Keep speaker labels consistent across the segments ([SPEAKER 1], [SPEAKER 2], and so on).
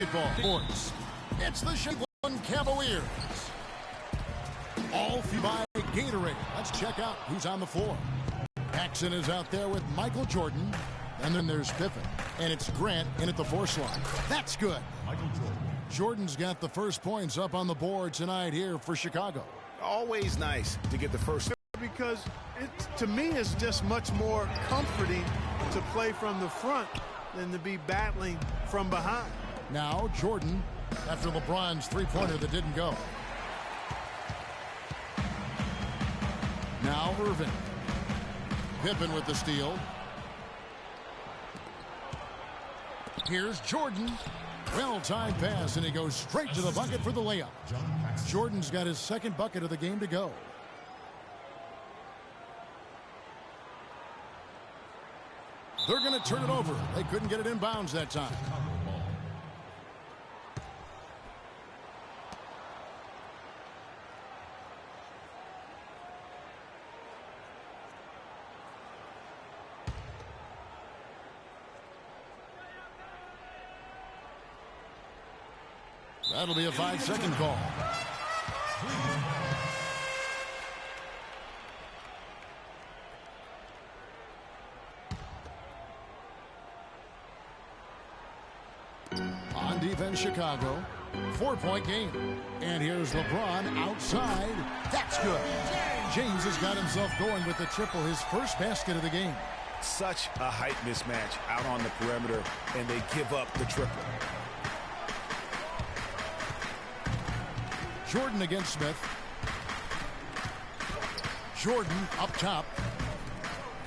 [SPEAKER 1] Sports. It's the Cleveland Cavaliers. All fueled by Gatorade. Let's check out who's on the floor. Paxson is out there with Michael Jordan. And then there's Pippen. And it's Grant in at the 4 slot. That's good. Michael Jordan. Jordan's got the first points up on the board tonight here for Chicago.
[SPEAKER 2] Always nice to get the first.
[SPEAKER 3] Because it, to me, it's just much more comforting to play from the front than to be battling from behind.
[SPEAKER 1] Now Jordan after LeBron's three-pointer that didn't go. Now Irving. Pippen with the steal. Here's Jordan. Well-timed pass, and he goes straight to the bucket for the layup. Jordan's got his second bucket of the game to go. They're going to turn it over. They couldn't get it in bounds that time. That'll be a 5-second call. On defense, Chicago. 4-point game. And here's LeBron outside. That's good. James has got himself going with the triple, his first basket of the game.
[SPEAKER 2] Such a height mismatch out on the perimeter, and they give up the triple.
[SPEAKER 1] Jordan against Smith. Jordan up top.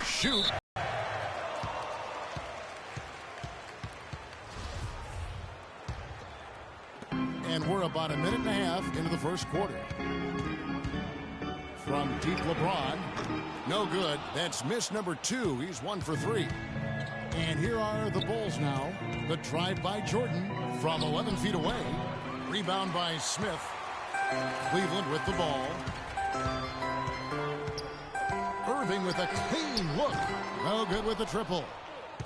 [SPEAKER 1] Shoot. And we're about a minute and a half into the first quarter. From deep, LeBron. No good. That's miss number 2. He's 1 for 3. And here are the Bulls now. The drive by Jordan from 11 feet away. Rebound by Smith. Cleveland with the ball. Irving with a clean look. No good with the triple.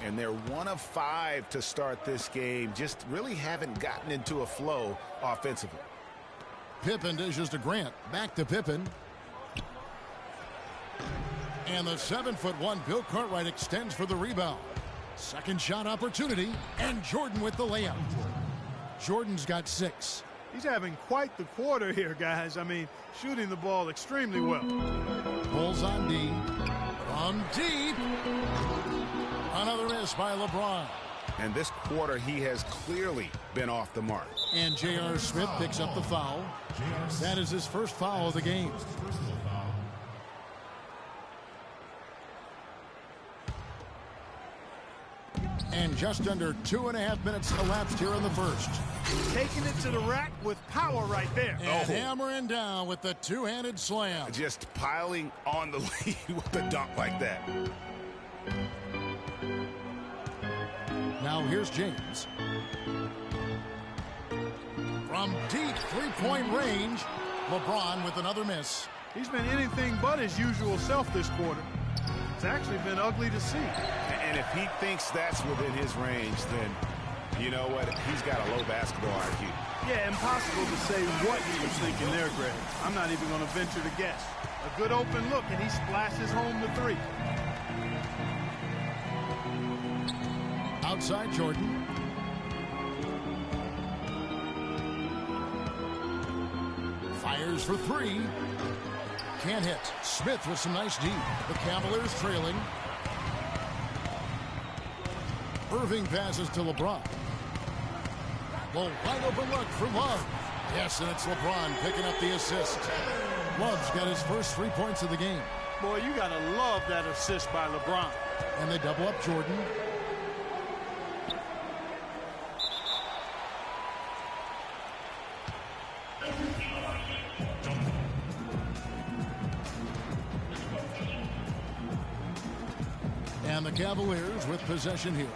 [SPEAKER 2] And they're 1 of 5 to start this game. Just really haven't gotten into a flow offensively.
[SPEAKER 1] Pippen dishes to Grant. Back to Pippen. And the 7'1" Bill Cartwright extends for the rebound. Second shot opportunity. And Jordan with the layup. Jordan's got 6.
[SPEAKER 3] He's having quite the quarter here, guys. I mean, shooting the ball extremely well.
[SPEAKER 1] Bulls on D. From deep. Another miss by LeBron.
[SPEAKER 2] And this quarter, he has clearly been off the mark.
[SPEAKER 1] And J.R. Smith picks up the foul. That is his first foul of the game. And just under 2.5 minutes elapsed here in the first.
[SPEAKER 3] Taking it to the rack with power right there.
[SPEAKER 1] And hammering down with the two-handed slam.
[SPEAKER 2] Just piling on the lead with a dunk like that.
[SPEAKER 1] Now here's James. From deep three-point range, LeBron with another miss.
[SPEAKER 3] He's been anything but his usual self this quarter. It's actually been ugly to see.
[SPEAKER 2] And if he thinks that's within his range, then you know what? He's got a low basketball IQ.
[SPEAKER 3] Yeah, impossible to say what he was thinking there, Greg. I'm not even going to venture to guess. A good open look, and he splashes home the 3.
[SPEAKER 1] Outside Jordan. Fires for 3. Can't hit. Smith with some nice D. The Cavaliers trailing. Irving passes to LeBron. The wide open look for Love. Yes, and it's LeBron picking up the assist. Love's got his first 3 points of the game.
[SPEAKER 3] Boy, you got to love that assist by LeBron.
[SPEAKER 1] And they double up Jordan. And the Cavaliers with possession here.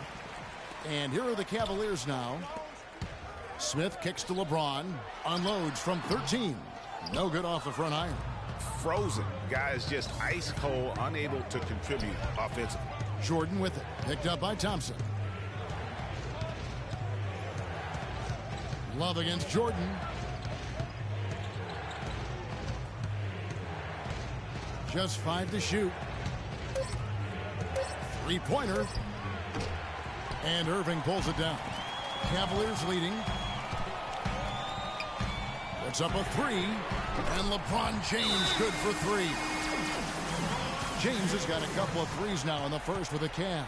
[SPEAKER 1] And here are the Cavaliers now. Smith kicks to LeBron. Unloads from 13. No good off the front iron.
[SPEAKER 2] Frozen. Guys just ice cold, unable to contribute offensively.
[SPEAKER 1] Jordan with it. Picked up by Thompson. Love against Jordan. Just 5 to shoot. Three-pointer. And Irving pulls it down. Cavaliers leading. Puts up a 3. And LeBron James good for 3. James has got a couple of threes now in the first with a Cavs.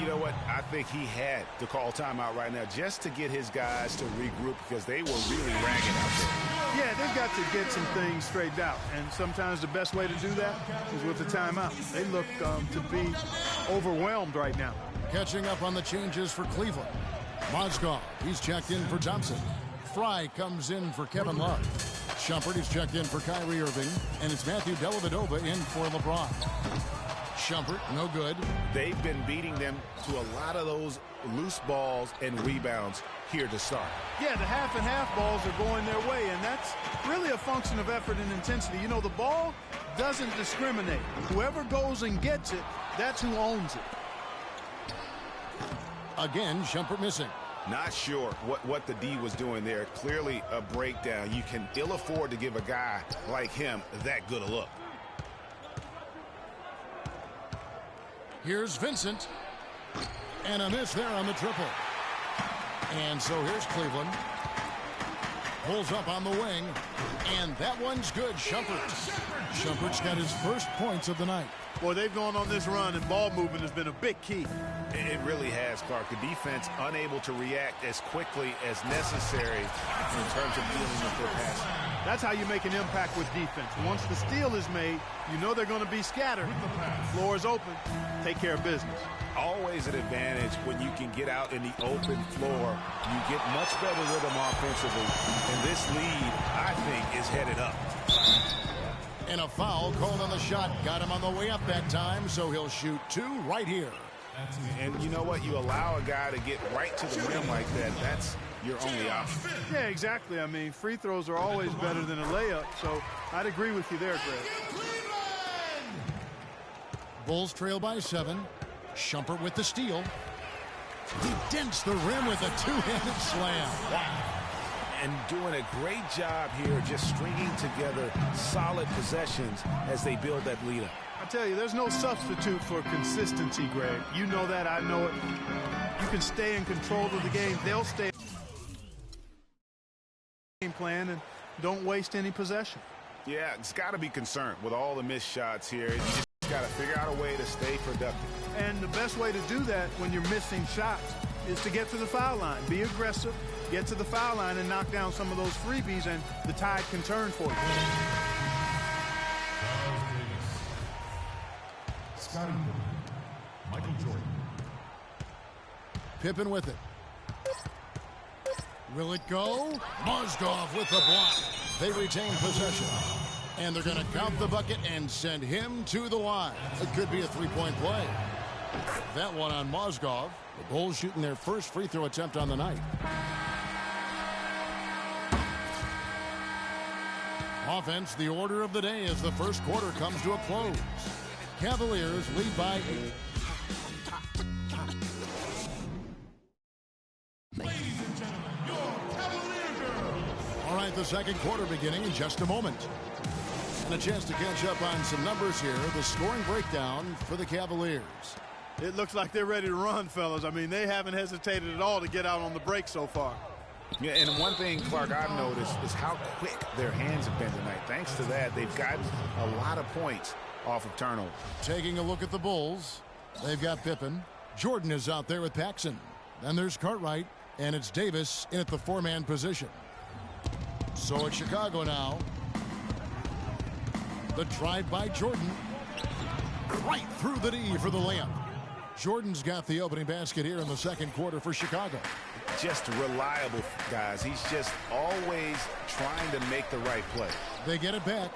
[SPEAKER 2] You know what? I think he had to call timeout right now just to get his guys to regroup because they were really ragged out there.
[SPEAKER 3] Yeah, they've got to get some things straightened out. And sometimes the best way to do that is with the timeout. They look to be overwhelmed right now.
[SPEAKER 1] Catching up on the changes for Cleveland. Mozgov, he's checked in for Thompson. Fry comes in for Kevin Love. Shumpert is checked in for Kyrie Irving. And it's Matthew Dellavedova in for LeBron. Shumpert, no good.
[SPEAKER 2] They've been beating them to a lot of those loose balls and rebounds here to start.
[SPEAKER 3] Yeah, the half and half balls are going their way, and that's really a function of effort and intensity. You know, the ball doesn't discriminate. Whoever goes and gets it, that's who owns it.
[SPEAKER 1] Again, Shumpert missing.
[SPEAKER 2] Not sure what the D was doing there. Clearly a breakdown. You can ill afford to give a guy like him that good a look.
[SPEAKER 1] Here's Vincent. And a miss there on the triple. And so here's Cleveland. Pulls up on the wing. And that one's good. Shumpert. Shumpert's got his first points of the night.
[SPEAKER 3] Boy, they've gone on this run, and ball movement has been a big key.
[SPEAKER 2] It really has, Clark. The defense unable to react as quickly as necessary in terms of dealing with their passing.
[SPEAKER 3] That's how you make an impact with defense. Once the steal is made, you know they're going to be scattered. The floor is open. Take care of business.
[SPEAKER 2] Always an advantage when you can get out in the open floor. You get much better rhythm offensively. And this lead, I think, is headed up.
[SPEAKER 1] And a foul called on the shot. Got him on the way up that time, so he'll shoot 2 right here.
[SPEAKER 2] And you know what? You allow a guy to get right to the rim like that. That's your only option.
[SPEAKER 3] Yeah, exactly. I mean, free throws are always better than a layup, so I'd agree with you there, Greg.
[SPEAKER 1] Bulls trail by 7. Shumpert with the steal. He dents the rim with a two-handed slam. Wow.
[SPEAKER 2] And doing a great job here just stringing together solid possessions as they build that lead up.
[SPEAKER 3] I tell you, there's no substitute for consistency, Greg. You know that, I know it. You can stay in control of the game. They'll stay game plan and don't waste any possession.
[SPEAKER 2] Yeah, it's got to be concerned with all the missed shots here. You just got to figure out a way to stay productive.
[SPEAKER 3] And the best way to do that when you're missing shots is to get to the foul line. Be aggressive, get to the foul line, and knock down some of those freebies, and the tide can turn for you.
[SPEAKER 4] Scotty Michael Jordan.
[SPEAKER 1] Pippen with it. Will it go? Mozgov with the block. They retain possession. And they're going to count the bucket and send him to the line. It could be a three-point play. That one on Mozgov. The Bulls shooting their first free throw attempt on the night. Offense, the order of the day as the first quarter comes to a close. Cavaliers lead by 8.
[SPEAKER 4] Ladies and gentlemen, your Cavalier girl.
[SPEAKER 1] All right, the second quarter beginning in just a moment. And a chance to catch up on some numbers here. The scoring breakdown for the Cavaliers.
[SPEAKER 3] It looks like they're ready to run, fellas. I mean, they haven't hesitated at all to get out on the break so far.
[SPEAKER 2] Yeah, and one thing, Clark, I've noticed is how quick their hands have been tonight. Thanks to that, they've gotten a lot of points off of turnover.
[SPEAKER 1] Taking a look at the Bulls, they've got Pippen. Jordan is out there with Paxson. Then there's Cartwright, and it's Davis in at the 4-man position. So it's Chicago now. The drive by Jordan. Right through the D for the layup. Jordan's got the opening basket here in the second quarter for Chicago.
[SPEAKER 2] Just reliable, guys. He's just always trying to make the right play.
[SPEAKER 1] They get it back.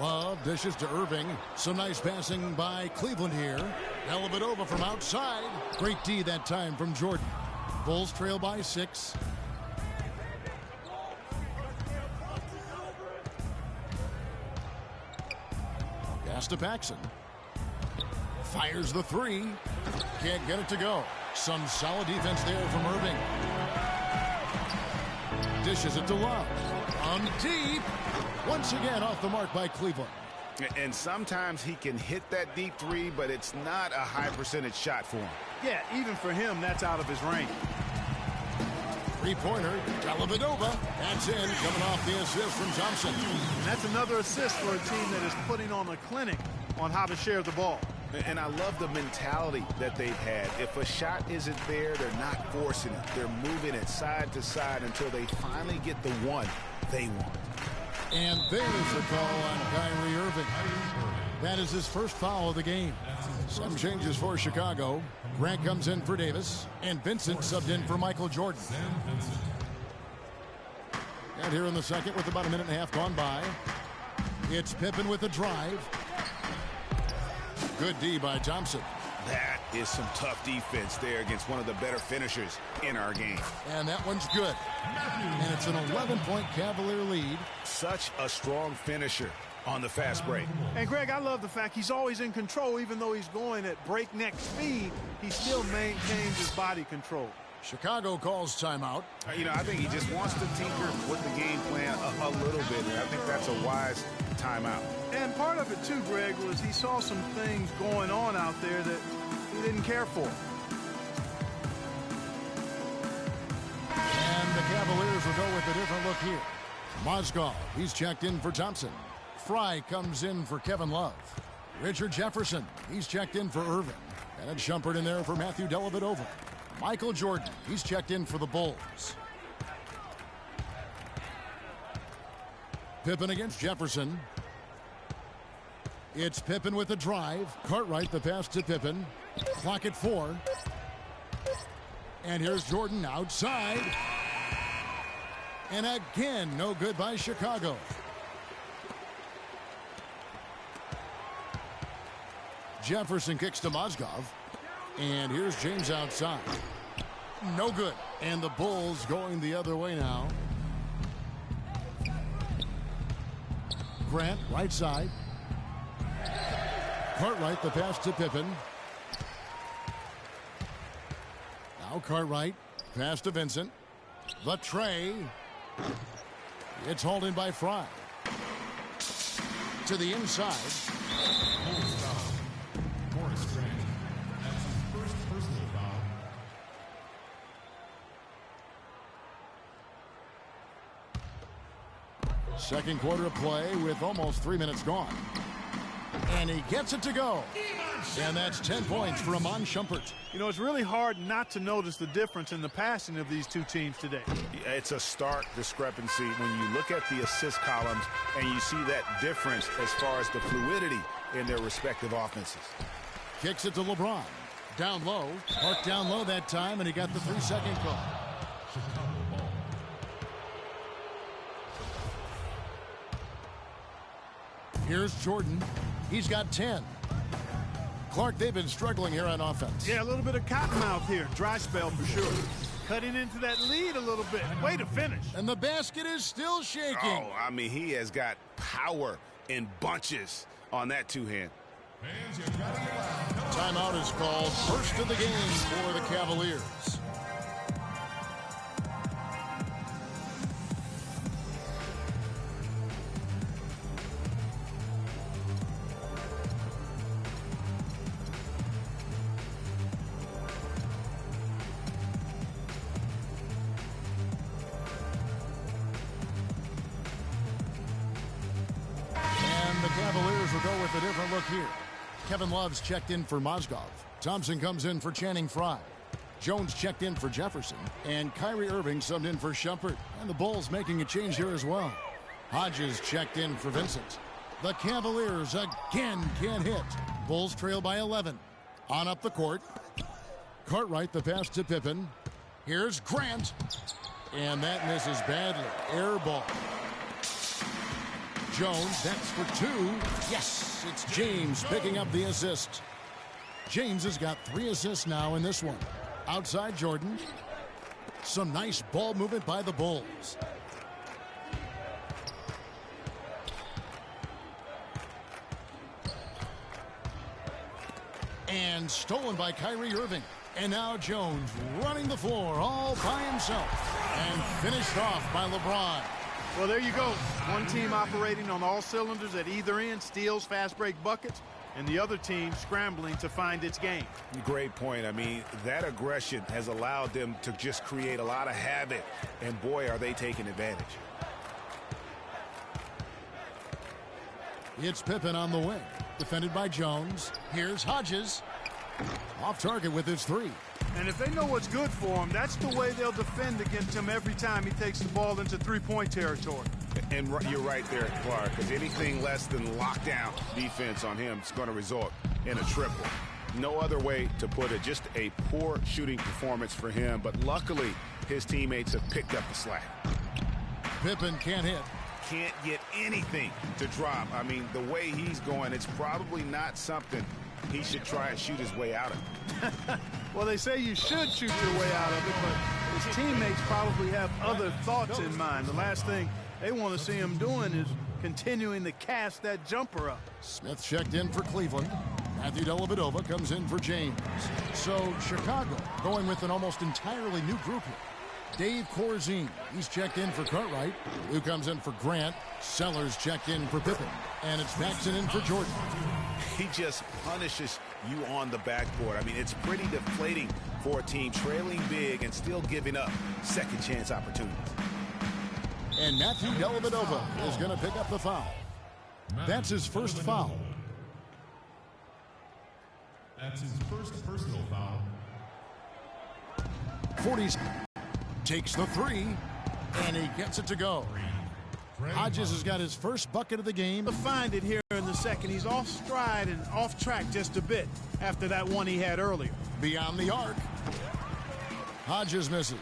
[SPEAKER 1] Love dishes to Irving. Some nice passing by Cleveland here. Dellavedova from outside. Great D that time from Jordan. Bulls trail by 6. Pass to Paxson. Fires the 3. Can't get it to go. Some solid defense there from Irving. Dishes it to Love. From deep. Once again off the mark by Cleveland.
[SPEAKER 2] And sometimes he can hit that deep three, but it's not a high percentage shot for him.
[SPEAKER 3] Yeah, even for him, that's out of his range.
[SPEAKER 1] Three-pointer, Dellavedova. That's in, coming off the assist from Thompson.
[SPEAKER 3] And that's another assist for a team that is putting on a clinic on how to share the ball.
[SPEAKER 2] And I love the mentality that they've had. If a shot isn't there, they're not forcing it. They're moving it side to side until they finally get the one they want.
[SPEAKER 1] And there's the call on Kyrie Irving. That is his first foul of the game. Some changes for Chicago. Grant comes in for Davis, and Vincent subbed in for Michael Jordan. And here in the second with about a minute and a half gone by, it's Pippen with a drive. Good D by Thompson.
[SPEAKER 2] That is some tough defense there against one of the better finishers in our game.
[SPEAKER 1] And that one's good. And it's an 11-point Cavalier lead.
[SPEAKER 2] Such a strong finisher on the fast break.
[SPEAKER 3] And Greg, I love the fact he's always in control. Even though he's going at breakneck speed, he still maintains his body control.
[SPEAKER 1] Chicago calls timeout.
[SPEAKER 2] I think he just wants to tinker with the game plan a little bit, and I think that's a wise timeout.
[SPEAKER 3] And part of it, too, Greg, was he saw some things going on out there that he didn't care for.
[SPEAKER 1] And the Cavaliers will go with a different look here. Mozgov, he's checked in for Thompson. Fry comes in for Kevin Love. Richard Jefferson, he's checked in for Irving. And it's Shumpert in there for Matthew Dellavedova. Michael Jordan, he's checked in for the Bulls. Pippen against Jefferson. It's Pippen with the drive. Cartwright the pass to Pippen. Clock at 4. And here's Jordan outside. And again, no good by Chicago. Jefferson kicks to Mozgov. And here's James outside. No good. And the Bulls going the other way now. Grant, right side. Cartwright, the pass to Pippen. Now Cartwright, pass to Vincent. The tray. It's hauled in by Fry. To the inside. Second quarter of play with almost 3 minutes gone. And he gets it to go. And that's 10 points for Iman Shumpert.
[SPEAKER 3] It's really hard not to notice the difference in the passing of these two teams today.
[SPEAKER 2] It's a stark discrepancy when you look at the assist columns and you see that difference as far as the fluidity in their respective offenses.
[SPEAKER 1] Kicks it to LeBron. Down low. Parked down low that time, and he got the 3-second call. Here's Jordan. He's got 10. Clark, they've been struggling here on offense.
[SPEAKER 3] Yeah, a little bit of cottonmouth here. Dry spell for sure. Cutting into that lead a little bit. Way to finish.
[SPEAKER 1] And the basket is still shaking.
[SPEAKER 2] Oh, he has got power in bunches on that two-hand.
[SPEAKER 1] Timeout is called. First of the game for the Cavaliers. Cavaliers will go with a different look here. Kevin Love's checked in for Mozgov. Thompson comes in for Channing Frye. Jones checked in for Jefferson. And Kyrie Irving subbed in for Shumpert. And the Bulls making a change here as well. Hodges checked in for Vincent. The Cavaliers again can't hit. Bulls trail by 11. On up the court. Cartwright the pass to Pippen. Here's Grant. And that misses badly. Air ball. Jones, that's for 2. Yes, it's James picking up the assist. James has got 3 assists now in this one. Outside Jordan. Some nice ball movement by the Bulls. And stolen by Kyrie Irving. And now Jones running the floor all by himself. And finished off by LeBron.
[SPEAKER 3] Well, there you go. One team operating on all cylinders at either end, steals, fast break buckets, and the other team scrambling to find its game.
[SPEAKER 2] Great point. I mean, that aggression has allowed them to just create a lot of havoc, and boy, are they taking advantage.
[SPEAKER 1] It's Pippen on the wing, defended by Jones. Here's Hodges. Off target with his three.
[SPEAKER 3] And if they know what's good for him, that's the way they'll defend against him every time he takes the ball into three-point territory.
[SPEAKER 2] And you're right there, Clark, because anything less than lockdown defense on him is going to result in a triple. No other way to put it. Just a poor shooting performance for him, but luckily his teammates have picked up the slack.
[SPEAKER 1] Pippen can't hit.
[SPEAKER 2] Can't get anything to drop. I mean, the way he's going, it's probably not something he should try and shoot his way out of.
[SPEAKER 3] Well, they say you should shoot your way out of it, but his teammates probably have other thoughts in mind. The last thing they want to see him doing is continuing to cast that jumper up.
[SPEAKER 1] Smith checked in for Cleveland. Matthew Dellavedova comes in for James. So Chicago going with an almost entirely new group here. Dave Corzine, he's checked in for Cartwright. Lou comes in for Grant. Sellers checked in for Pippen. And it's Paxson in for Jordan.
[SPEAKER 2] He just punishes you on the backboard. I mean, it's pretty deflating for a team trailing big and still giving up second chance opportunities.
[SPEAKER 1] And Matthew Dellavedova is going to pick up the foul. That's his first foul.
[SPEAKER 4] That's his first personal foul.
[SPEAKER 1] 40s takes the three, and he gets it to go. Hodges has got his first bucket of the game.
[SPEAKER 3] To find it here in the second. He's off stride and off track just a bit after that one he had earlier.
[SPEAKER 1] Beyond the arc. Hodges misses.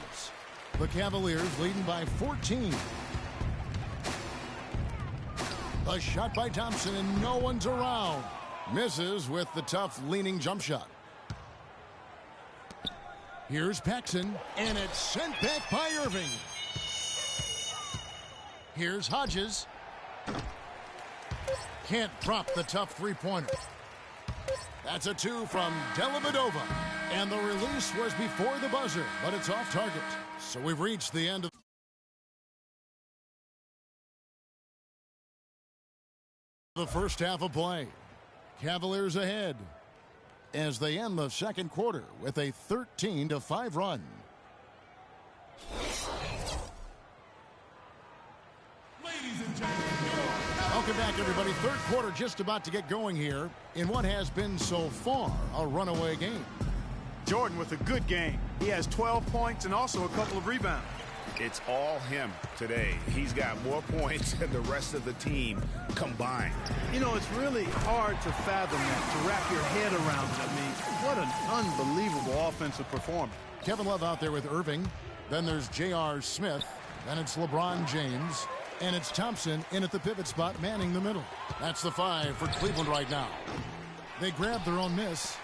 [SPEAKER 1] The Cavaliers leading by 14. A shot by Thompson, and no one's around. Misses with the tough leaning jump shot. Here's Paxson, and it's sent back by Irving. Here's Hodges. Can't drop the tough three-pointer. That's a two from Dellavedova. And the release was before the buzzer, but it's off target. So we've reached the end of the first half of play. Cavaliers ahead as they end the second quarter with a 13-5 run.
[SPEAKER 4] Ladies and gentlemen,
[SPEAKER 1] Welcome back, everybody. Third quarter just about to get going here in what has been so far a runaway game.
[SPEAKER 3] Jordan with a good game. He has 12 points and also a couple of rebounds.
[SPEAKER 2] It's all him today. He's got more points than the rest of the team combined.
[SPEAKER 3] You know, it's really hard to fathom that, to wrap your head around it. I mean, what an unbelievable offensive performance.
[SPEAKER 1] Kevin Love out there with Irving. Then there's J.R. Smith. Then it's LeBron James. And it's Thompson in at the pivot spot, manning the middle. That's the five for Cleveland right now. They grabbed their own miss.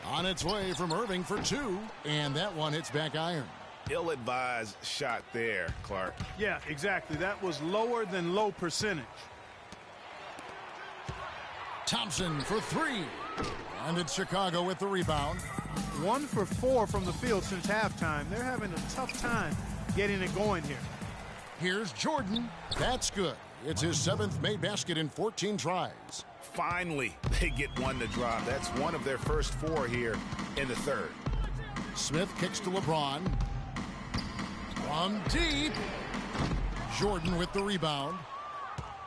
[SPEAKER 1] On its way from Irving for two. And that one hits back iron.
[SPEAKER 2] Ill-advised shot there, Clark.
[SPEAKER 3] Yeah, exactly. That was lower than low percentage.
[SPEAKER 1] Thompson for three. And it's Chicago with the rebound.
[SPEAKER 3] 1 for 4 from the field since halftime. They're having a tough time getting it going here.
[SPEAKER 1] Here's Jordan. That's good. It's his 7th made basket in 14 tries.
[SPEAKER 2] Finally, they get one to drop. That's one of their first 4 here in the third.
[SPEAKER 1] Smith kicks to LeBron. From deep. Jordan with the rebound.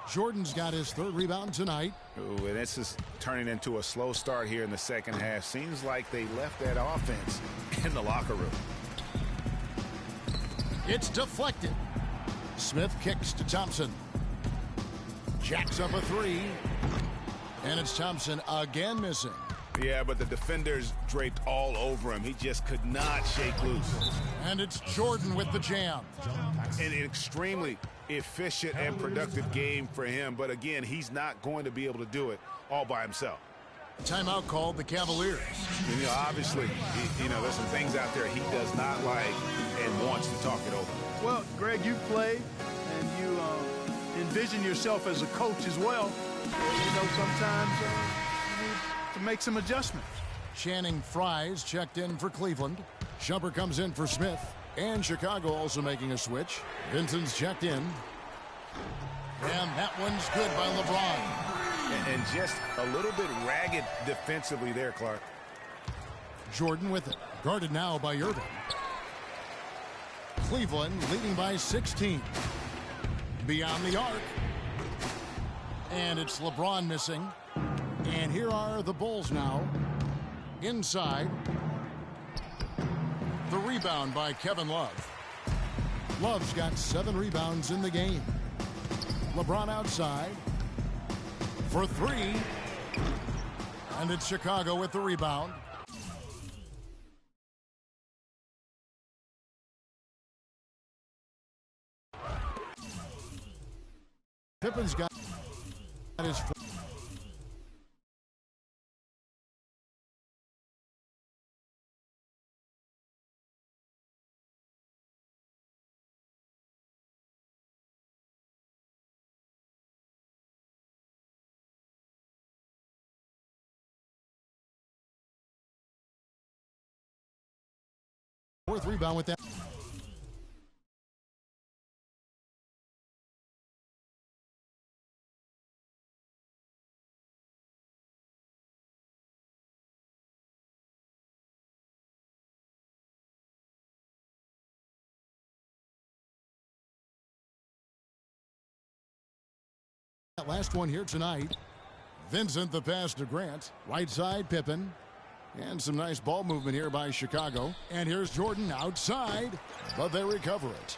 [SPEAKER 1] Jordan's got his 3rd rebound tonight.
[SPEAKER 2] Ooh, and this is turning into a slow start here in the second half. Seems like they left that offense in the locker room.
[SPEAKER 1] It's deflected. Smith kicks to Thompson. Jacks up a 3. And it's Thompson again missing.
[SPEAKER 2] Yeah, but the defenders draped all over him. He just could not shake loose.
[SPEAKER 1] And it's Jordan with the jam.
[SPEAKER 2] An extremely efficient and productive game for him. But again, he's not going to be able to do it all by himself.
[SPEAKER 1] Timeout called the Cavaliers.
[SPEAKER 2] And, you know, obviously, there's some things out there he does not like and wants to talk it over.
[SPEAKER 3] Well, Greg, you played and you envision yourself as a coach as well. Sometimes you need to make some adjustments.
[SPEAKER 1] Channing Fries checked in for Cleveland. Shumpert comes in for Smith. And Chicago also making a switch. Vincent's checked in. And that one's good by LeBron.
[SPEAKER 2] And just a little bit ragged defensively there, Clark.
[SPEAKER 1] Jordan with it. Guarded now by Irving. Cleveland leading by 16. Beyond the arc. And it's LeBron missing. And here are the Bulls now. Inside. The rebound by Kevin Love. Love's got 7 rebounds in the game. LeBron outside. For 3. And it's Chicago with the rebound. Pippen's got his 4th rebound with that. That last one here tonight. Vincent the pass to Grant. Right side Pippen. And some nice ball movement here by Chicago. And here's Jordan outside, but they recover it.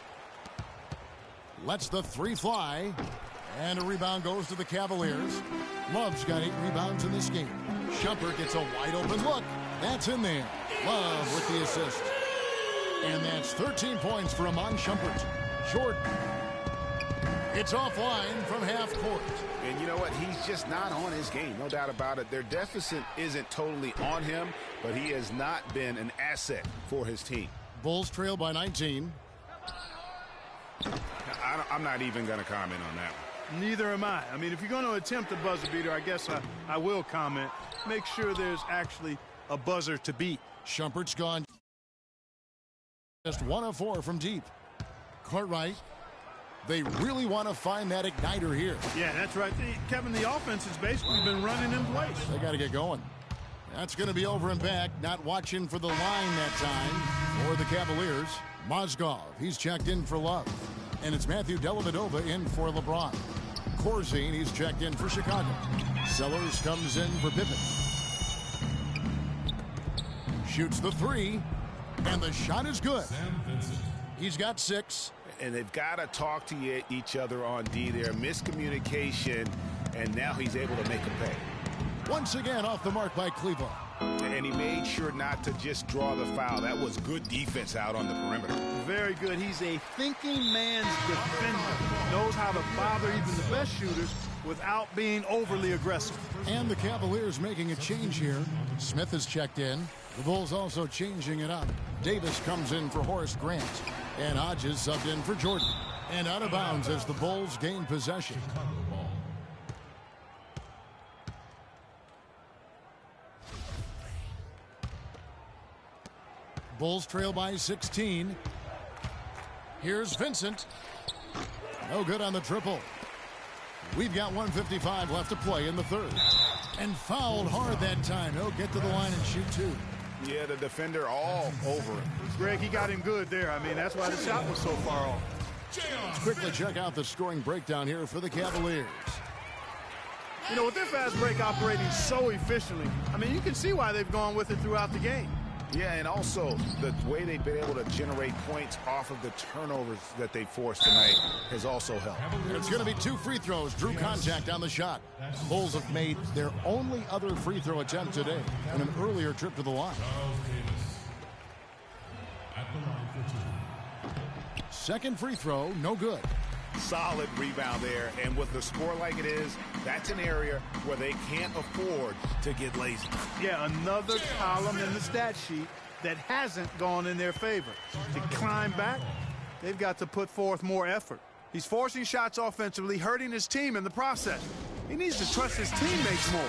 [SPEAKER 1] Lets the 3 fly. And a rebound goes to the Cavaliers. Love's got 8 rebounds in this game. Shumpert gets a wide open look. That's in there. Love with the assist. And that's 13 points for Amon Shumpert. Jordan. It's offline from half court.
[SPEAKER 2] And you know what? He's just not on his game. No doubt about it. Their deficit isn't totally on him, but he has not been an asset for his team.
[SPEAKER 1] Bulls trail by 19.
[SPEAKER 2] I'm not even going to comment on that one.
[SPEAKER 3] Neither am I. I mean, if you're going to attempt a buzzer beater, I guess I will comment. Make sure there's actually a buzzer to beat.
[SPEAKER 1] Shumpert's gone. Just 1 of 4 from deep. Cartwright. They really want to find that igniter here.
[SPEAKER 3] Yeah, that's right. Kevin, the offense has basically been running in place.
[SPEAKER 1] They got to get going. That's going to be over and back. Not watching for the line that time for the Cavaliers. Mozgov, he's checked in for Love. And it's Matthew Dellavedova in for LeBron. Corzine, he's checked in for Chicago. Sellers comes in for Pippen. Shoots the 3. And the shot is good. He's got 6.
[SPEAKER 2] And they've got to talk to each other on D there. Miscommunication, and now he's able to make a pay.
[SPEAKER 1] Once again off the mark by Cleveland.
[SPEAKER 2] And he made sure not to just draw the foul. That was good defense out on the perimeter.
[SPEAKER 3] Very good. He's a thinking man's defender. Knows how to bother even the best shooters without being overly aggressive.
[SPEAKER 1] And the Cavaliers making a change here. Smith is checked in. The Bulls also changing it up. Davis comes in for Horace Grant. And Hodges subbed in for Jordan. And out of bounds as the Bulls gain possession. Bulls trail by 16. Here's Vincent. No good on the triple. We've got 1:55 left to play in the 3rd. And fouled hard that time. He'll get to the line and shoot 2.
[SPEAKER 2] Yeah, the defender all over him.
[SPEAKER 3] Greg, he got him good there. I mean, that's why the shot was so far off.
[SPEAKER 1] Let's quickly check out the scoring breakdown here for the Cavaliers.
[SPEAKER 3] You know, with their fast break operating so efficiently, I mean, you can see why they've gone with it throughout the game.
[SPEAKER 2] Yeah, and also the way they've been able to generate points off of the turnovers that they forced tonight has also helped.
[SPEAKER 1] It's going to be 2 free throws. Drew contact on the shot. Bulls have made their only other free throw attempt today in an earlier trip to the line. Second free throw, no good.
[SPEAKER 2] Solid rebound there, and with the score like it is, that's an area where they can't afford to get lazy.
[SPEAKER 3] Yeah, another column in the stat sheet that hasn't gone in their favor. To climb back, they've got to put forth more effort. He's forcing shots offensively, hurting his team in the process. He needs to trust his teammates more.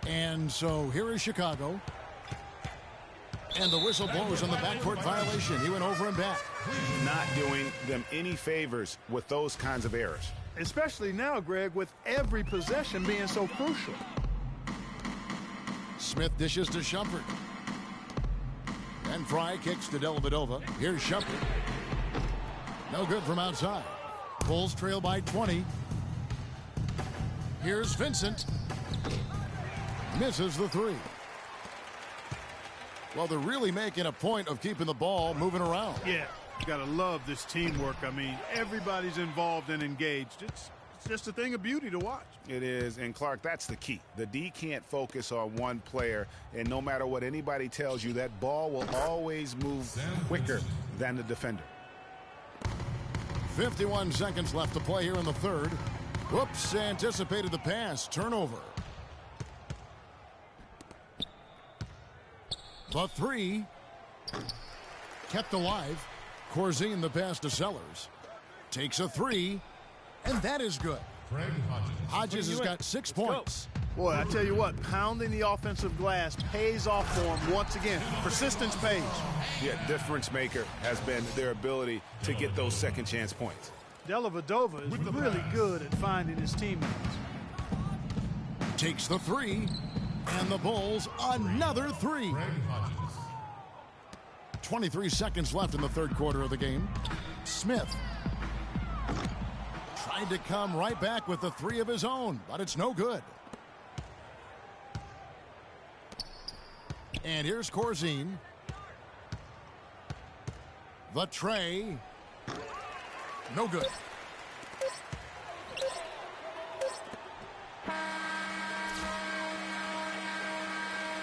[SPEAKER 1] And so here is Chicago. And the whistle blows on the backcourt violation. He went over and back.
[SPEAKER 2] Not doing them any favors with those kinds of errors.
[SPEAKER 3] Especially now, Greg, with every possession being so crucial.
[SPEAKER 1] Smith dishes to Shumpert. And Fry kicks to Dellavedova. Here's Shumpert. No good from outside. Bulls trail by 20. Here's Vincent. Misses the three. Well, they're really making a point of keeping the ball moving around.
[SPEAKER 3] Yeah, you got to love this teamwork. I mean, everybody's involved and engaged. It's just a thing of beauty to watch.
[SPEAKER 2] It is, and Clark, that's the key. The D can't focus on one player, and no matter what anybody tells you, that ball will always move quicker than the defender.
[SPEAKER 1] 51 seconds left to play here in the third. Whoops, anticipated the pass. Turnover. The three kept alive. Corzine the pass to Sellers. Takes a three, and that is good. Hodges has got 6 points.
[SPEAKER 3] Boy, I tell you what, pounding the offensive glass pays off for him once again. Persistence pays.
[SPEAKER 2] Yeah, difference maker has been their ability to get those second chance points.
[SPEAKER 3] Dellavedova is really good at finding his teammates.
[SPEAKER 1] Takes the three, and the Bulls another three. 23 seconds left in the third quarter of the game. Smith tried to come right back with the three of his own, but it's no good. And here's Corzine. The tray. No good.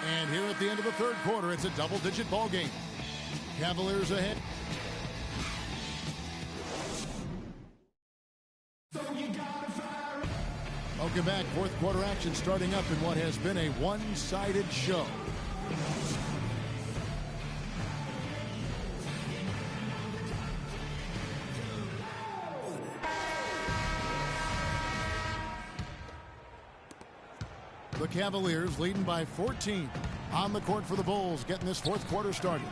[SPEAKER 1] And here at the end of the third quarter, it's a double-digit ball game. Cavaliers ahead. Welcome back. Fourth quarter action starting up in what has been a one-sided show. The Cavaliers leading by 14 on the court for the Bulls, getting this fourth quarter started.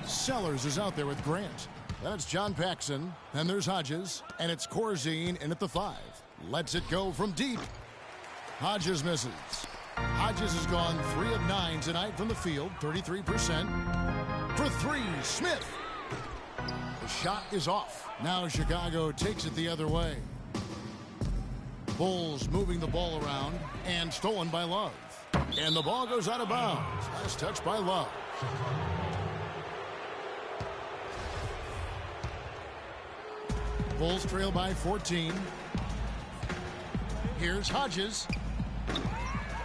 [SPEAKER 1] Sellers is out there with Grant. Then it's John Paxson. Then there's Hodges. And it's Corzine in at the 5. Lets it go from deep. Hodges misses. Hodges has gone 3 of 9 tonight from the field, 33%. For three, Smith. The shot is off. Now Chicago takes it the other way. Bulls moving the ball around and stolen by Love. And the ball goes out of bounds. Last touch by Love. Bulls trail by 14. Here's Hodges.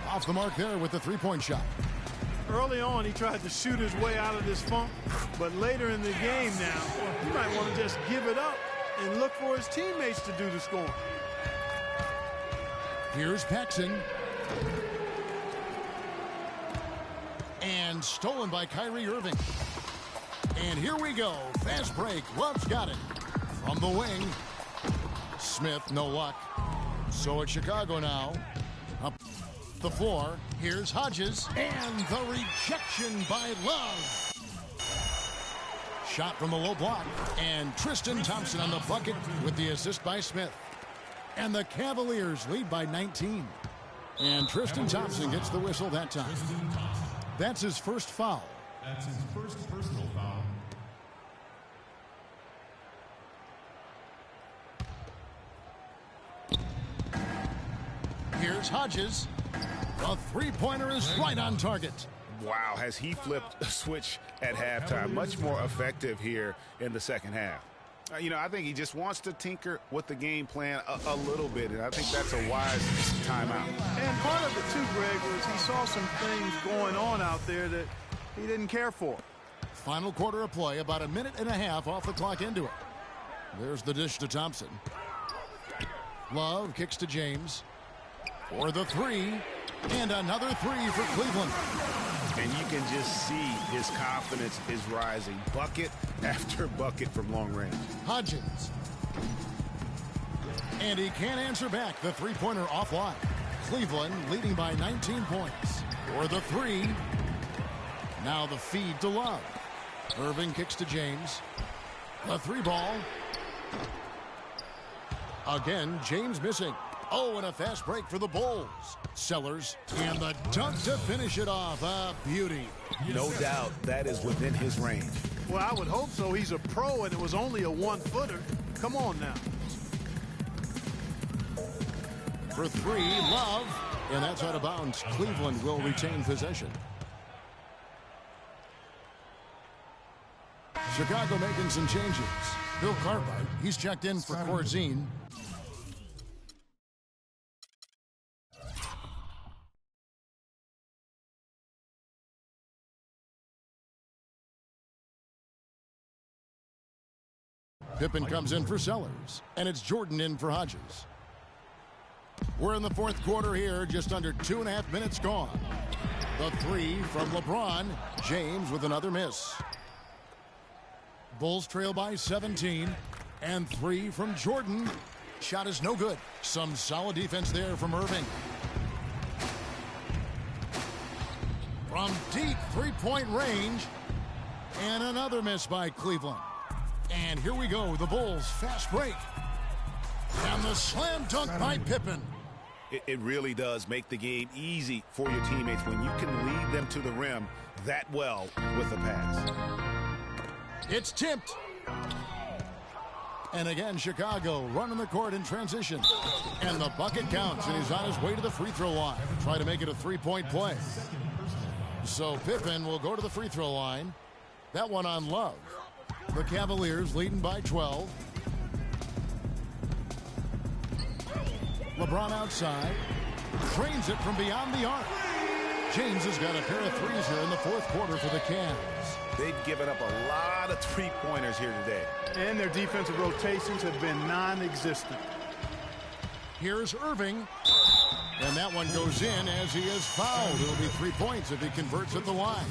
[SPEAKER 1] Off the mark there with the three-point shot.
[SPEAKER 3] Early on, he tried to shoot his way out of this funk, but later in the game now, he might want to just give it up and look for his teammates to do the scoring.
[SPEAKER 1] Here's Paxson. And stolen by Kyrie Irving. And here we go. Fast break. Love's got it. From the wing. Smith, no luck. So it's Chicago now. Up the floor. Here's Hodges. And the rejection by Love. Shot from the low block. And Tristan Thompson on the bucket with the assist by Smith. And the Cavaliers lead by 19. And Tristan Thompson gets the whistle that time. That's his first foul.
[SPEAKER 4] That's his first personal foul.
[SPEAKER 1] Here's Hodges. The three-pointer is right on target.
[SPEAKER 2] Wow, has he flipped a switch at halftime. Much more effective here in the second half. You know, I think he just wants to tinker with the game plan a little bit, and I think that's a wise timeout.
[SPEAKER 3] And part of it, too, Greg, was he saw some things going on out there that he didn't care for.
[SPEAKER 1] Final quarter of play, about a minute and a half off the clock into it. There's the dish to Thompson. Love kicks to James. For the three, and another three for Cleveland.
[SPEAKER 2] And you can just see his confidence is rising. Bucket after bucket from long range.
[SPEAKER 1] Hodges. And he can't answer back. The three-pointer offline. Cleveland leading by 19 points. For the three. Now the feed to Love. Irving kicks to James. The three ball. Again, James missing. Oh, and a fast break for the Bulls. Sellers, and the dunk to finish it off. A beauty.
[SPEAKER 2] No doubt that is within his range.
[SPEAKER 3] Well, I would hope so. He's a pro, and it was only a one-footer. Come on now.
[SPEAKER 1] For three, Love. And that's out of bounds. Cleveland will retain possession. Chicago making some changes. Bill Cartwright, he's checked in for Corzine. Pippen comes in for Sellers, and it's Jordan in for Hodges. We're in the fourth quarter here, just under 2.5 minutes gone. The three from LeBron. James with another miss. Bulls trail by 17, and three from Jordan. Shot is no good. Some solid defense there from Irving. From deep three-point range, and another miss by Cleveland. And here we go, the Bulls fast break. And the slam dunk by Pippen.
[SPEAKER 2] It really does make the game easy for your teammates when you can lead them to the rim that well with a pass.
[SPEAKER 1] It's tipped. And again, Chicago running the court in transition. And the bucket counts, and he's on his way to the free throw line. Try to make it a three-point play. So Pippen will go to the free throw line. That one on Love. The Cavaliers leading by 12. LeBron outside. Trains it from beyond the arc. James has got a pair of threes here in the fourth quarter for the Cavs.
[SPEAKER 2] They've given up a lot of three-pointers here today.
[SPEAKER 3] And their defensive rotations have been non-existent.
[SPEAKER 1] Here's Irving. And that one goes in as he is fouled. It'll be 3 points if he converts at the line.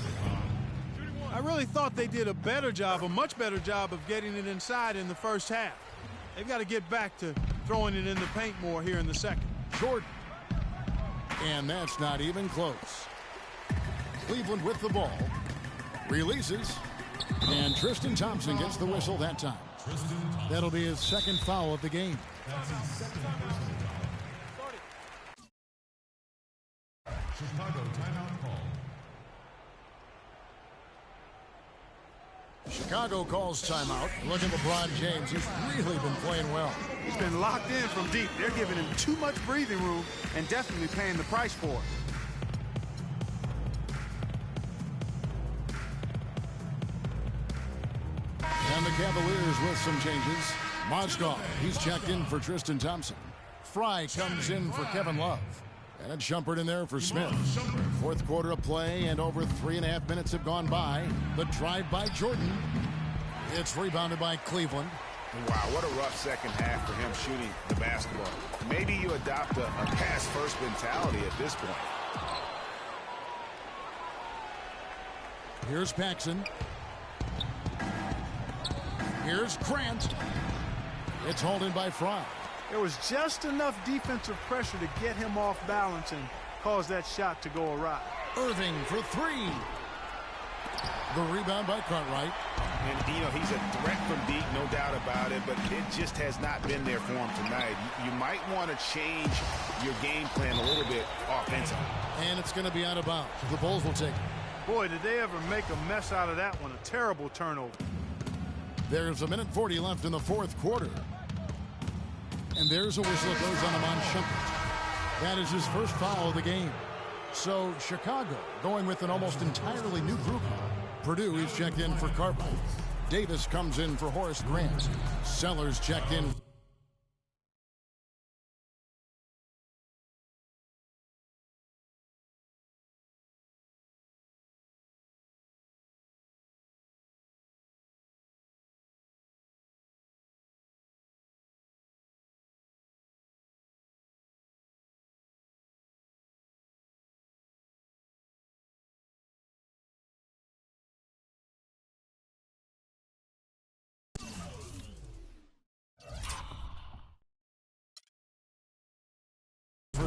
[SPEAKER 3] I really thought they did a better job, a much better job of getting it inside in the first half. They've got to get back to throwing it in the paint more here in the second.
[SPEAKER 1] Jordan. And that's not even close. Cleveland with the ball. Releases. And Tristan Thompson gets the whistle that time. That'll be his second foul of the game.
[SPEAKER 4] Chicago timeout call.
[SPEAKER 1] Chicago calls timeout. Look at LeBron James. He's really been playing well.
[SPEAKER 3] He's been locked in from deep. They're giving him too much breathing room and definitely paying the price for it.
[SPEAKER 1] And the Cavaliers with some changes. Mozgov, he's checked in for Tristan Thompson. Fry comes in for Kevin Love. And it's Shumpert in there for Smith. Fourth quarter of play, and over 3.5 minutes have gone by. The drive by Jordan. It's rebounded by Cleveland.
[SPEAKER 2] Wow, what a rough second half for him shooting the basketball. Maybe you adopt a pass-first mentality at this point.
[SPEAKER 1] Here's Paxson. Here's Grant. It's holding by Fry.
[SPEAKER 3] There was just enough defensive pressure to get him off balance and cause that shot to go awry.
[SPEAKER 1] Irving for three. The rebound by Cartwright.
[SPEAKER 2] And, you know, he's a threat from deep, no doubt about it, but it just has not been there for him tonight. You might want to change your game plan a little bit offensively.
[SPEAKER 1] And it's going to be out of bounds. The Bulls will take it.
[SPEAKER 3] Boy, did they ever make a mess out of that one. A terrible turnover.
[SPEAKER 1] There's 1:40 left in the fourth quarter. And there's a whistle that goes on Amon Shumpert. That is his first foul of the game. So Chicago going with an almost entirely new group. Purdue is checked in for Cartwright. Davis comes in for Horace Grant. Sellers checked in.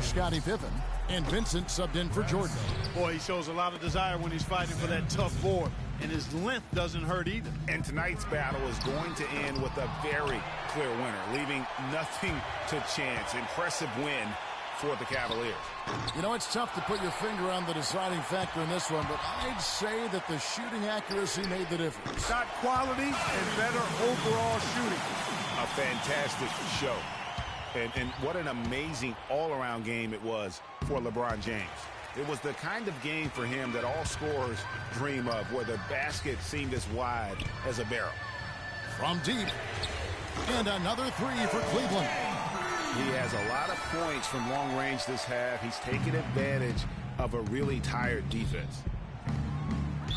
[SPEAKER 1] Scottie Pippen, and Vincent subbed in for Jordan.
[SPEAKER 3] Boy, he shows a lot of desire when he's fighting for that tough board, and his length doesn't hurt either.
[SPEAKER 2] And tonight's battle is going to end with a very clear winner, leaving nothing to chance. Impressive win for the Cavaliers.
[SPEAKER 1] You know, it's tough to put your finger on the deciding factor in this one, but I'd say that the shooting accuracy made the difference.
[SPEAKER 3] Shot quality and better overall shooting.
[SPEAKER 2] A fantastic show. And what an amazing all-around game it was for LeBron James. It was the kind of game for him that all scorers dream of, where the basket seemed as wide as a barrel.
[SPEAKER 1] From deep. And another three for Cleveland.
[SPEAKER 2] He has a lot of points from long range this half. He's taken advantage of a really tired defense.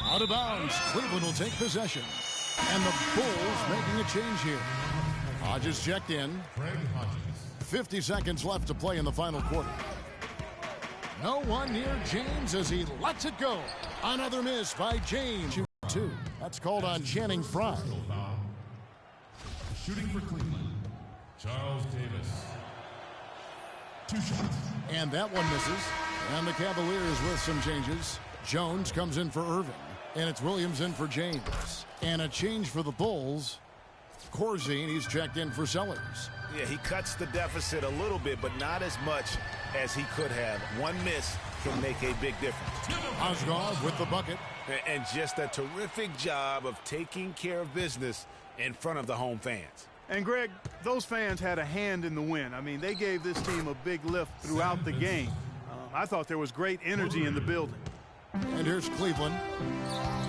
[SPEAKER 1] Out of bounds. Cleveland will take possession. And the Bulls making a change here. Hodges checked in. 50 seconds left to play in the final quarter. No one near James as he lets it go. Another miss by James. 2. That's called on Channing Frye.
[SPEAKER 4] Shooting for Cleveland, Charles Davis. 2 shots.
[SPEAKER 1] And that one misses. And the Cavaliers with some changes. Jones comes in for Irving. And it's Williams in for James. And a change for the Bulls. Corzine, he's checked in for Sellers.
[SPEAKER 2] Yeah, he cuts the deficit a little bit, but not as much as he could have. One miss can make a big difference.
[SPEAKER 1] Osgood with the bucket.
[SPEAKER 2] And just a terrific job of taking care of business in front of the home fans.
[SPEAKER 3] And, Greg, those fans had a hand in the win. I mean, they gave this team a big lift throughout the game. I thought there was great energy in the building.
[SPEAKER 1] And here's Cleveland.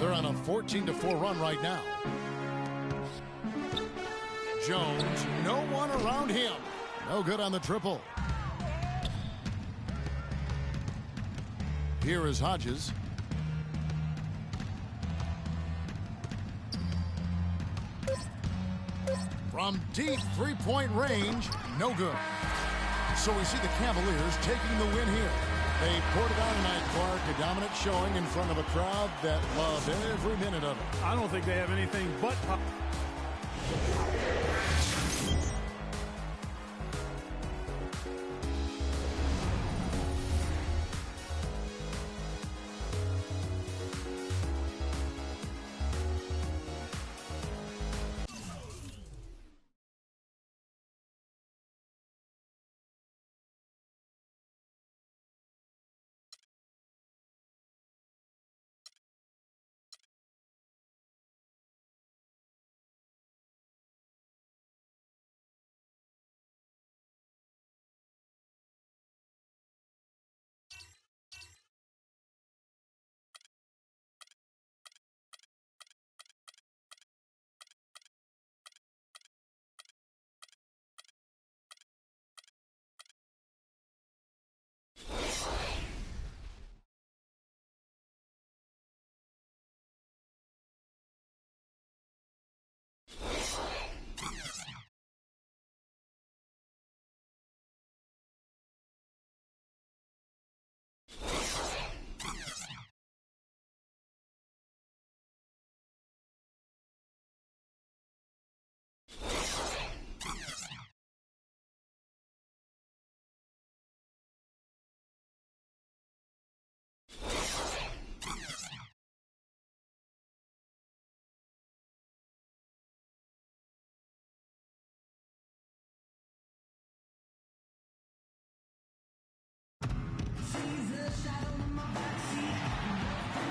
[SPEAKER 1] They're on a 14-4 run right now. Jones, no one around him. No good on the triple. Here is Hodges. From deep three-point range, no good. So we see the Cavaliers taking the win here. They poured it out tonight, Clark. A dominant showing in front of a crowd that loved every minute of it.
[SPEAKER 3] I don't think they have anything but...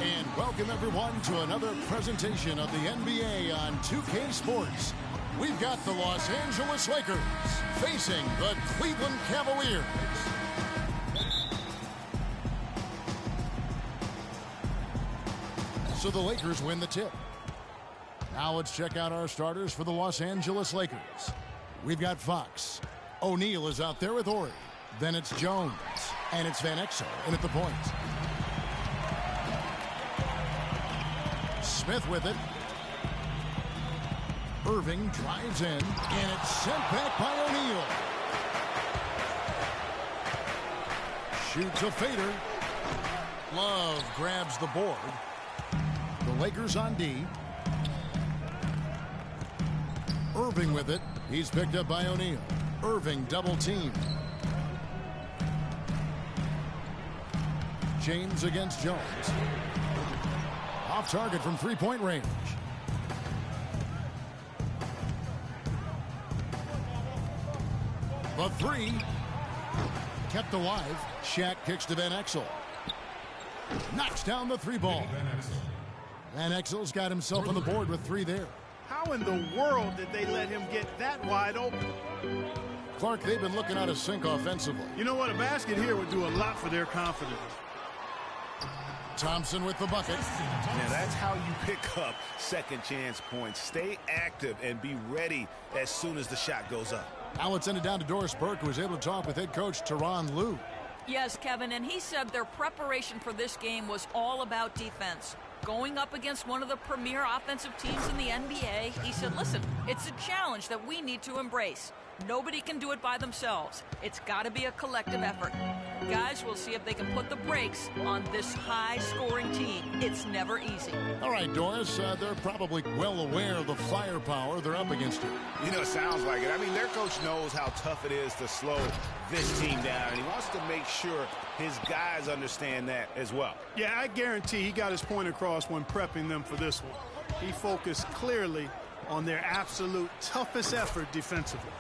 [SPEAKER 1] And welcome, everyone, to another presentation of the NBA on 2K Sports. We've got the Los Angeles Lakers facing the Cleveland Cavaliers. So the Lakers win the tip. Now let's check out our starters for the Los Angeles Lakers. We've got Fox. O'Neal is out there with Horry. Then it's Jones. And it's Van Exel in at the point. Smith with it. Irving drives in, and it's sent back by O'Neal. Shoots a fader. Love grabs the board. The Lakers on D. Irving with it. He's picked up by O'Neal. Irving double team. James against Jones. Off target from three-point range. The three. Kept alive. Shaq kicks to Van Exel. Knocks down the three ball. Van Exel's got himself on the board with three there.
[SPEAKER 3] How in the world did they let him get that wide open?
[SPEAKER 1] Clark, they've been looking out of sync offensively.
[SPEAKER 3] You know what? A basket here would do a lot for their confidence.
[SPEAKER 1] Thompson with the bucket.
[SPEAKER 2] Now that's how you pick up second chance points. Stay active and be ready as soon as the shot goes up.
[SPEAKER 1] Now it's ended down to Doris Burke, who was able to talk with head coach Teron Lue.
[SPEAKER 5] Yes, Kevin, and he said their preparation for this game was all about defense. Going up against one of the premier offensive teams in the NBA, he said, listen, it's a challenge that we need to embrace. Nobody can do it by themselves. It's got to be a collective effort. Guys, we'll see if they can put the brakes on this high-scoring team. It's never easy.
[SPEAKER 1] All right, Doris, they're probably well aware of the firepower they're up against here.
[SPEAKER 2] You know, it sounds like it. I mean, their coach knows how tough it is to slow this team down, and he wants to make sure his guys understand that as well.
[SPEAKER 3] Yeah, I guarantee he got his point across when prepping them for this one. He focused clearly on their absolute toughest effort defensively.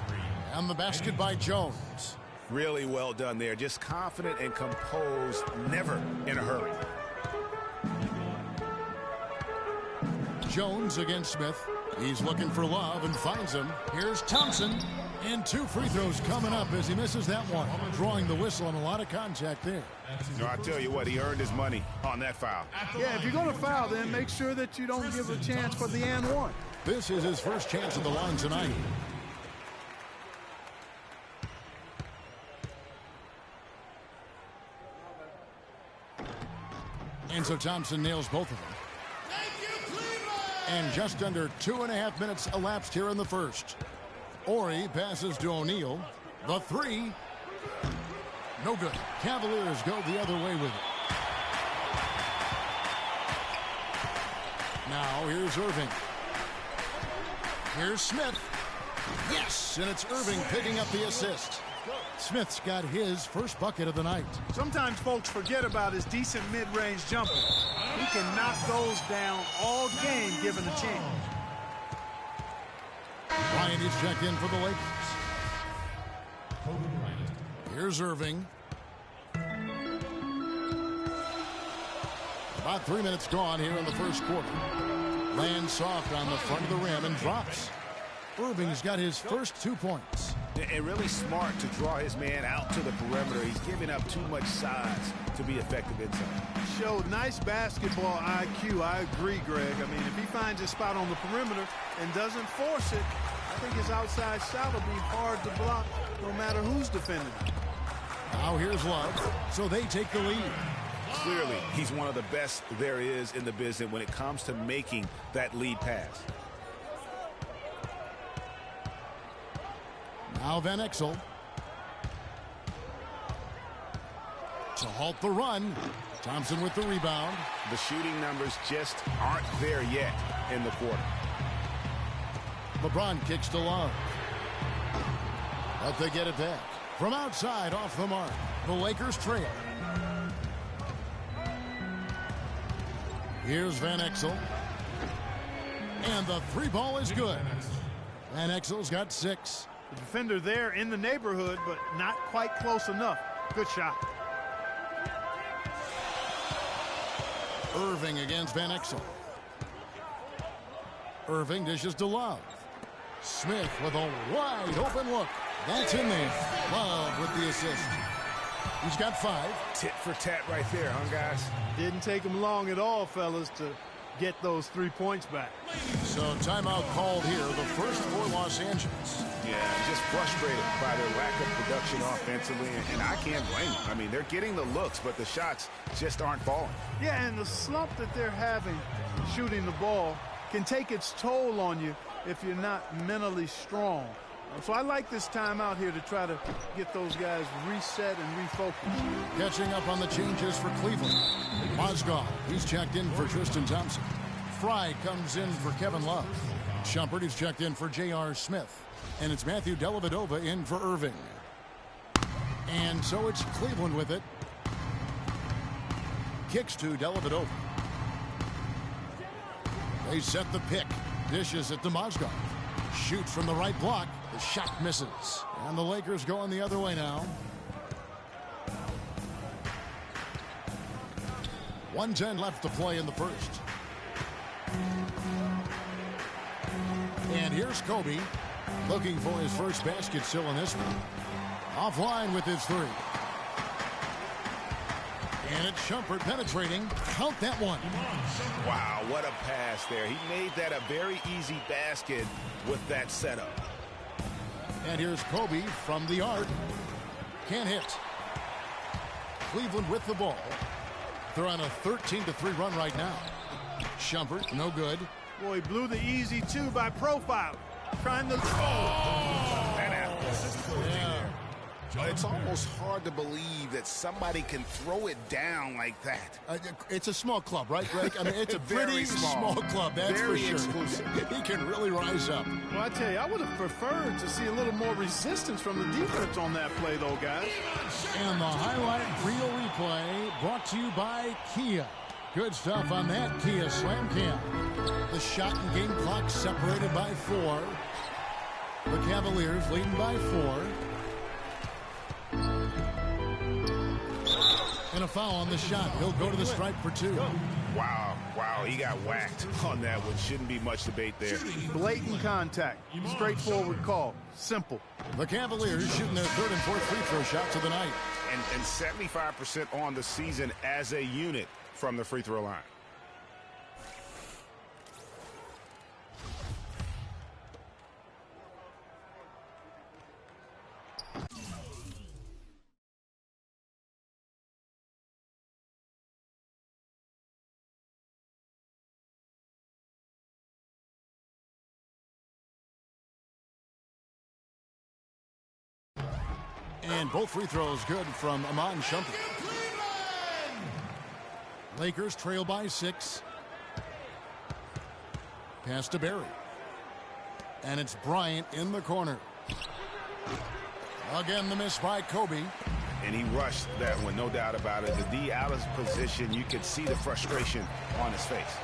[SPEAKER 1] And the basket by Jones.
[SPEAKER 2] Really well done there. Just confident and composed, never in a hurry.
[SPEAKER 1] Jones against Smith. He's looking for Love and finds him. Here's Thompson. And two free throws coming up as he misses that one. Drawing the whistle on a lot of contact there.
[SPEAKER 2] No, I tell you what, he earned his money on that foul.
[SPEAKER 3] Yeah, if you're going to foul, then make sure that you don't give a chance for the and one.
[SPEAKER 1] This is his first chance at the line tonight. And so Thompson nails both of them. And just under 2.5 minutes elapsed here in the first. Ori passes to O'Neal. The three. No good. Cavaliers go the other way with it. Now here's Irving. Here's Smith. Yes, and it's Irving picking up the assist. Smith's got his first bucket of the night.
[SPEAKER 3] Sometimes folks forget about his decent mid-range jumper. He can knock those down all game given a chance.
[SPEAKER 1] Bryant is checked in for the Lakers. Here's Irving. About 3 minutes gone here in the first quarter. Lands soft on the front of the rim and drops. Irving's got his first 2 points.
[SPEAKER 2] And really smart to draw his man out to the perimeter. He's giving up too much size to be effective inside.
[SPEAKER 3] Showed nice basketball IQ. I agree, Greg. I mean, if he finds his spot on the perimeter and doesn't force it, I think his outside shot will be hard to block no matter who's defending him.
[SPEAKER 1] Now here's Love. So they take the lead.
[SPEAKER 2] Clearly, he's one of the best there is in the business when it comes to making that lead pass.
[SPEAKER 1] Now Van Exel. To halt the run. Thompson with the rebound.
[SPEAKER 2] The shooting numbers just aren't there yet in the quarter.
[SPEAKER 1] LeBron kicks to Love. But they get it back. From outside, off the mark. The Lakers trail. Here's Van Exel. And the three ball is good. Van Exel's got 6.
[SPEAKER 3] The defender there in the neighborhood, but not quite close enough. Good shot.
[SPEAKER 1] Irving against Van Exel. Irving dishes to Love. Smith with a wide open look. That's in there. Love with the assist. He's got 5.
[SPEAKER 2] Tit for tat right there, huh, guys?
[SPEAKER 3] Didn't take him long at all, fellas, to get those 3 points back.
[SPEAKER 1] So timeout called here, the first for Los Angeles.
[SPEAKER 2] Yeah, just frustrated by their lack of production offensively, and I can't blame them. I mean, they're getting the looks, but the shots just aren't falling.
[SPEAKER 3] Yeah, and the slump that they're having shooting the ball can take its toll on you if you're not mentally strong. So I like this timeout here to try to get those guys reset and refocused.
[SPEAKER 1] Catching up on the changes for Cleveland. Mozgov, he's checked in for Tristan Thompson. Fry comes in for Kevin Love. Shumpert is checked in for J.R. Smith. And it's Matthew Dellavedova in for Irving. And so it's Cleveland with it. Kicks to Dellavedova. They set the pick. Dishes it to Mozgov. Shoots from the right block. The shot misses. And the Lakers going the other way now. 1:10 left to play in the first. And here's Kobe looking for his first basket still in this one. Offline with his three. And it's Shumpert penetrating. Count that one.
[SPEAKER 2] Wow, what a pass there. He made that a very easy basket with that setup.
[SPEAKER 1] And here's Kobe from the arc. Can't hit. Cleveland with the ball. They're on a 13-3 run right now. Shumpert, no good.
[SPEAKER 3] Boy, he blew the easy two by profile. Trying to...
[SPEAKER 2] That athleticism. It's almost hard to believe that somebody can throw it down like that.
[SPEAKER 1] It's a small club, right, Greg? I mean, it's a pretty small club, that's
[SPEAKER 2] very
[SPEAKER 1] for sure.
[SPEAKER 2] exclusive.
[SPEAKER 1] He can really rise up.
[SPEAKER 3] Well, I tell you, I would have preferred to see a little more resistance from the defense on that play, though, guys.
[SPEAKER 1] And the highlight reel replay brought to you by Kia. Good stuff on that Kia Slam Cam. The shot and game clock separated by 4. The Cavaliers leading by 4. And a foul on the shot. He'll go to the stripe for 2.
[SPEAKER 2] Wow, he got whacked on that one. Shouldn't be much debate there.
[SPEAKER 3] Blatant contact. Straightforward call. Simple.
[SPEAKER 1] The Cavaliers shooting their 3rd and 4th free throw shots of the night.
[SPEAKER 2] And 75% on the season as a unit from the free throw line.
[SPEAKER 1] And both free throws good from Amon Shumpert. Lakers trail by 6. Pass to Barry. And it's Bryant in the corner. Again, the miss by Kobe.
[SPEAKER 2] And he rushed that one, no doubt about it. The D out of position, you could see the frustration on his face.